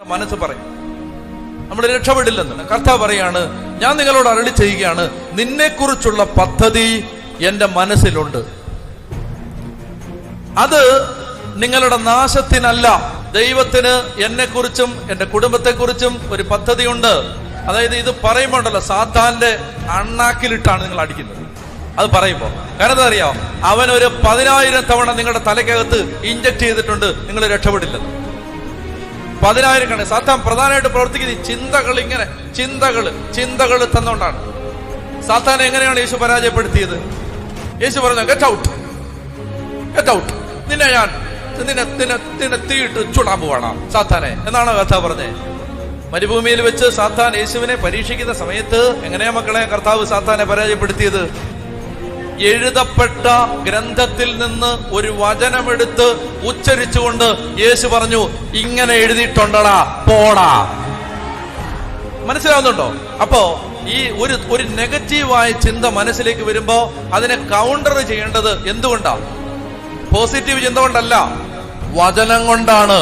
മനസ്സ് പറയും നമ്മൾ രക്ഷപ്പെടില്ലെന്ന്. കർത്താവ് പറയാണ്, ഞാൻ നിങ്ങളോട് അരുളി ചെയ്യുകയാണ്, നിന്നെക്കുറിച്ചുള്ള പദ്ധതി എന്റെ മനസ്സിലുണ്ട്. അത് നിങ്ങളുടെ നാശത്തിനല്ല. ദൈവത്തിന് എന്നെക്കുറിച്ചും എന്റെ കുടുംബത്തെക്കുറിച്ചും ഒരു പദ്ധതിയുണ്ട്. അതായത് ഇത് പറയുമ്പോണ്ടല്ലോ, സാത്താന്റെ അണ്ണാക്കിലിട്ടാണ് നിങ്ങൾ അടിക്കുന്നത്. അത് പറയുമ്പോ കാരണം എന്താ അറിയാം, അവൻ ഒരു 10,000 തവണ നിങ്ങളുടെ തലയ്ക്കകത്ത് ഇഞ്ചക്ട് ചെയ്തിട്ടുണ്ട്, നിങ്ങൾ രക്ഷപ്പെടില്ലെന്ന്. 10,000 കണക്ക്. സാത്താൻ പ്രധാനമായിട്ട് പ്രവർത്തിക്കുന്നത് ചിന്തകൾ, ഇങ്ങനെ ചിന്തകൾ തന്നുകൊണ്ടാണ്. സാത്താനെ എങ്ങനെയാണ് യേശു പരാജയപ്പെടുത്തിയത്? യേശു പറഞ്ഞു, ഗെറ്റ് ഔട്ട്, നിന്നെ തീയിട്ട് ചുടാൻ പോവാണ് സാത്താനെ എന്നാണ് കർത്താവ് പറഞ്ഞത്. മരുഭൂമിയിൽ വെച്ച് സാത്താൻ യേശുവിനെ പരീക്ഷിക്കുന്ന സമയത്ത് എങ്ങനെയാ മക്കളെ കർത്താവ് സാത്താനെ പരാജയപ്പെടുത്തിയത്? എഴുതപ്പെട്ട ഗ്രന്ഥത്തിൽ നിന്ന് ഒരു വചനമെടുത്ത് ഉച്ചരിച്ചുകൊണ്ട് യേശു പറഞ്ഞു, ഇങ്ങനെ എഴുതിയിട്ടുണ്ടടാ, പോടാ. മനസ്സിലാവുന്നുണ്ടോ? അപ്പോ ഈ ഒരു നെഗറ്റീവായ ചിന്ത മനസ്സിലേക്ക് വരുമ്പോ അതിനെ കൗണ്ടർ ചെയ്യേണ്ടത് എന്തുകൊണ്ടാണ്? പോസിറ്റീവ് ചിന്ത കൊണ്ടല്ല, വചനം കൊണ്ടാണ്.